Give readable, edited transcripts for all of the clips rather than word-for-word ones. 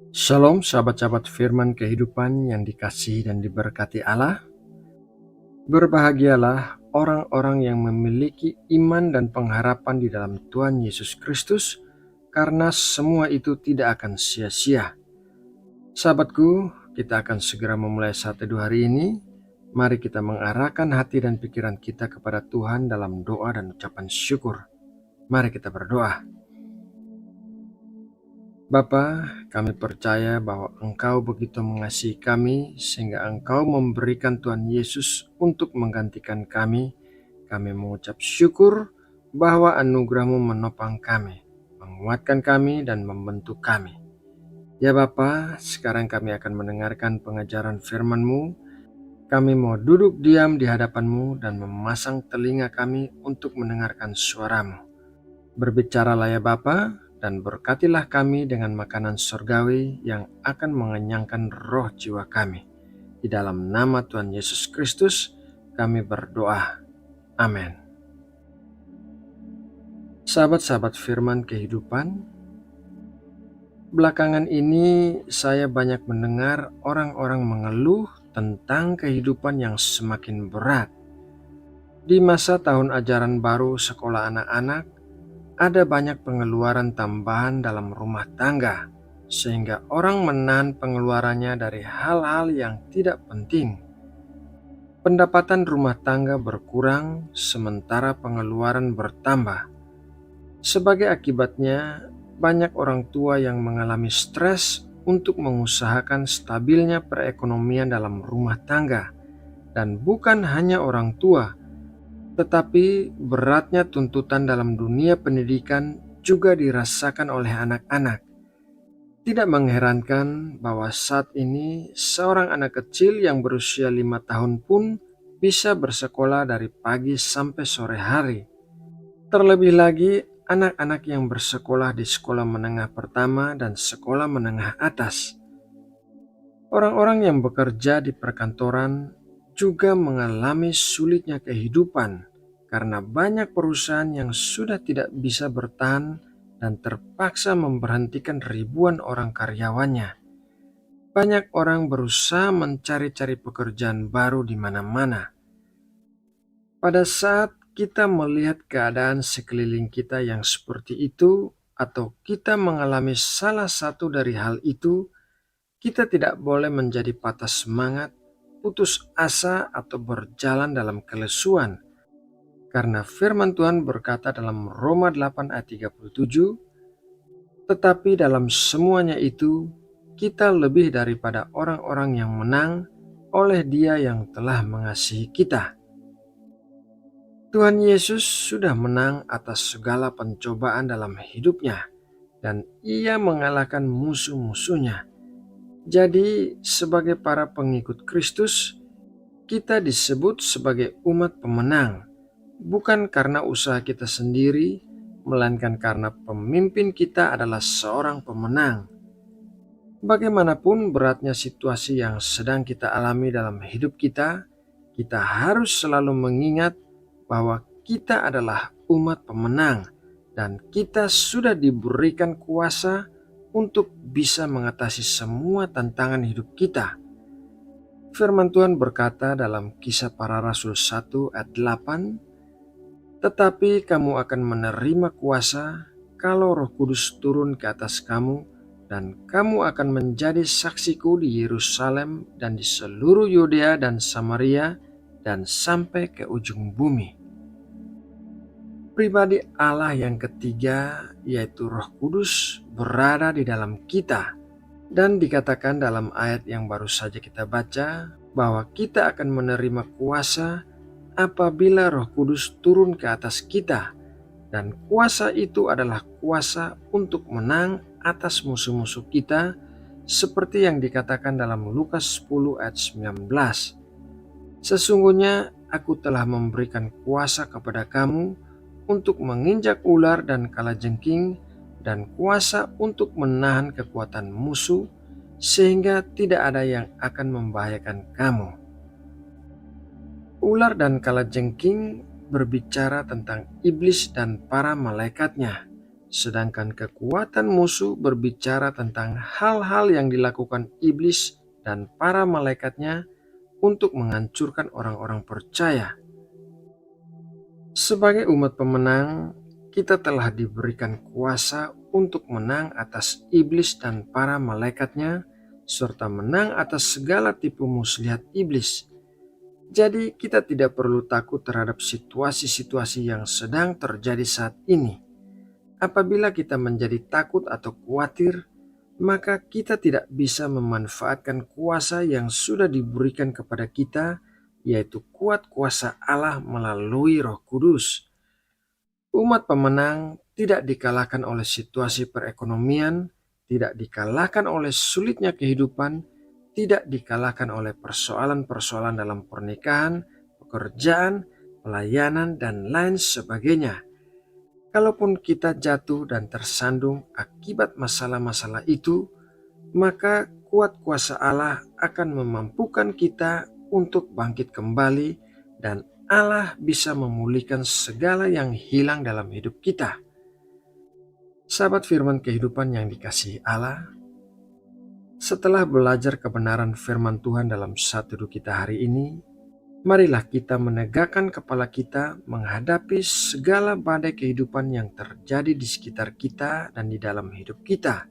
Shalom sahabat-sahabat firman kehidupan yang dikasihi dan diberkati Allah. Berbahagialah orang-orang yang memiliki iman dan pengharapan di dalam Tuhan Yesus Kristus, karena semua itu tidak akan sia-sia. Sahabatku, kita akan segera memulai saat teduh hari ini. Mari kita mengarahkan hati dan pikiran kita kepada Tuhan dalam doa dan ucapan syukur. Mari kita berdoa. Bapa, kami percaya bahwa Engkau begitu mengasihi kami sehingga Engkau memberikan Tuhan Yesus untuk menggantikan kami. Kami mengucap syukur bahwa anugerah-Mu menopang kami, menguatkan kami dan membentuk kami. Ya Bapa, sekarang kami akan mendengarkan pengajaran firman-Mu. Kami mau duduk diam di hadapan-Mu dan memasang telinga kami untuk mendengarkan suara-Mu. Berbicaralah ya Bapa, dan berkatilah kami dengan makanan surgawi yang akan mengenyangkan roh jiwa kami. Di dalam nama Tuhan Yesus Kristus kami berdoa. Amin. Sahabat-sahabat firman kehidupan, belakangan ini saya banyak mendengar orang-orang mengeluh tentang kehidupan yang semakin berat. Di masa tahun ajaran baru sekolah anak-anak, ada banyak pengeluaran tambahan dalam rumah tangga, sehingga orang menahan pengeluarannya dari hal-hal yang tidak penting. Pendapatan rumah tangga berkurang, sementara pengeluaran bertambah. Sebagai akibatnya, banyak orang tua yang mengalami stres untuk mengusahakan stabilnya perekonomian dalam rumah tangga, dan bukan hanya orang tua, tetapi beratnya tuntutan dalam dunia pendidikan juga dirasakan oleh anak-anak. Tidak mengherankan bahwa saat ini seorang anak kecil yang berusia 5 tahun pun bisa bersekolah dari pagi sampai sore hari. Terlebih lagi anak-anak yang bersekolah di sekolah menengah pertama dan sekolah menengah atas. Orang-orang yang bekerja di perkantoran juga mengalami sulitnya kehidupan, karena banyak perusahaan yang sudah tidak bisa bertahan dan terpaksa memberhentikan ribuan orang karyawannya. Banyak orang berusaha mencari-cari pekerjaan baru di mana-mana. Pada saat kita melihat keadaan sekeliling kita yang seperti itu, atau kita mengalami salah satu dari hal itu, kita tidak boleh menjadi patah semangat, putus asa, atau berjalan dalam kelesuan. Karena firman Tuhan berkata dalam Roma 8 ayat 37, tetapi dalam semuanya itu, kita lebih daripada orang-orang yang menang oleh Dia yang telah mengasihi kita. Tuhan Yesus sudah menang atas segala pencobaan dalam hidupnya, dan Ia mengalahkan musuh-musuhnya. Jadi, sebagai para pengikut Kristus, kita disebut sebagai umat pemenang, bukan karena usaha kita sendiri, melainkan karena pemimpin kita adalah seorang pemenang. Bagaimanapun beratnya situasi yang sedang kita alami dalam hidup kita, kita harus selalu mengingat bahwa kita adalah umat pemenang dan kita sudah diberikan kuasa untuk bisa mengatasi semua tantangan hidup kita. Firman Tuhan berkata dalam Kisah Para Rasul 1 ayat 8, tetapi kamu akan menerima kuasa kalau Roh Kudus turun ke atas kamu, dan kamu akan menjadi saksiku di Yerusalem dan di seluruh Yudea dan Samaria dan sampai ke ujung bumi. Pribadi Allah yang ketiga, yaitu Roh Kudus, berada di dalam kita. Dan dikatakan dalam ayat yang baru saja kita baca, bahwa kita akan menerima kuasa apabila Roh Kudus turun ke atas kita. Dan kuasa itu adalah kuasa untuk menang atas musuh-musuh kita, seperti yang dikatakan dalam Lukas 10 ayat 19. Sesungguhnya aku telah memberikan kuasa kepada kamu untuk menginjak ular dan kalajengking, dan kuasa untuk menahan kekuatan musuh, sehingga tidak ada yang akan membahayakan kamu. Ular dan kalajengking berbicara tentang iblis dan para malaikatnya, sedangkan kekuatan musuh berbicara tentang hal-hal yang dilakukan iblis dan para malaikatnya untuk menghancurkan orang-orang percaya. Sebagai umat pemenang, kita telah diberikan kuasa untuk menang atas iblis dan para malaikatnya, serta menang atas segala tipu muslihat iblis. Jadi kita tidak perlu takut terhadap situasi-situasi yang sedang terjadi saat ini. Apabila kita menjadi takut atau khawatir, maka kita tidak bisa memanfaatkan kuasa yang sudah diberikan kepada kita, yaitu kuat kuasa Allah melalui Roh Kudus. Umat pemenang tidak dikalahkan oleh situasi perekonomian, tidak dikalahkan oleh sulitnya kehidupan, tidak dikalahkan oleh persoalan-persoalan dalam pernikahan, pekerjaan, pelayanan, dan lain sebagainya. Kalaupun kita jatuh dan tersandung akibat masalah-masalah itu, maka kuat kuasa Allah akan memampukan kita untuk bangkit kembali dan Allah bisa memulihkan segala yang hilang dalam hidup kita. Sahabat firman kehidupan yang dikasihi Allah, setelah belajar kebenaran firman Tuhan dalam satu teduh kita hari ini, marilah kita menegakkan kepala kita menghadapi segala badai kehidupan yang terjadi di sekitar kita dan di dalam hidup kita.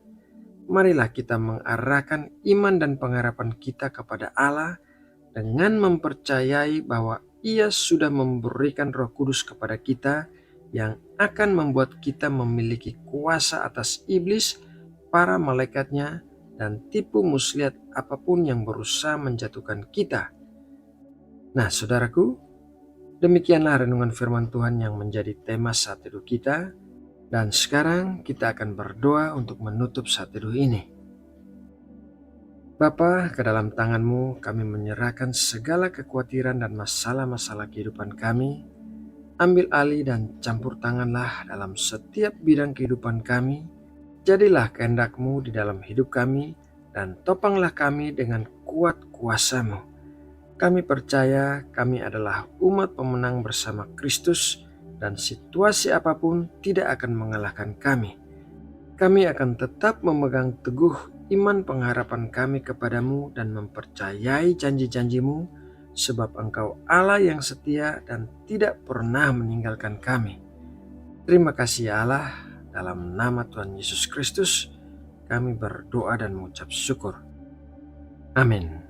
Marilah kita mengarahkan iman dan pengharapan kita kepada Allah dengan mempercayai bahwa Ia sudah memberikan Roh Kudus kepada kita yang akan membuat kita memiliki kuasa atas iblis, para malaikatnya, dan tipu muslihat apapun yang berusaha menjatuhkan kita. Nah, saudaraku, demikianlah renungan firman Tuhan yang menjadi tema saat teduh kita. Dan sekarang kita akan berdoa untuk menutup saat teduh ini. Bapa, ke dalam tangan-Mu kami menyerahkan segala kekhawatiran dan masalah-masalah kehidupan kami. Ambil alih dan campur tanganlah dalam setiap bidang kehidupan kami. Jadilah kehendak-Mu di dalam hidup kami dan topanglah kami dengan kuat kuasa-Mu. Kami percaya kami adalah umat pemenang bersama Kristus dan situasi apapun tidak akan mengalahkan kami. Kami akan tetap memegang teguh iman pengharapan kami kepadamu dan mempercayai janji-janjimu, sebab Engkau Allah yang setia dan tidak pernah meninggalkan kami. Terima kasih ya Allah, dalam nama Tuhan Yesus Kristus kami berdoa dan mengucap syukur. Amin.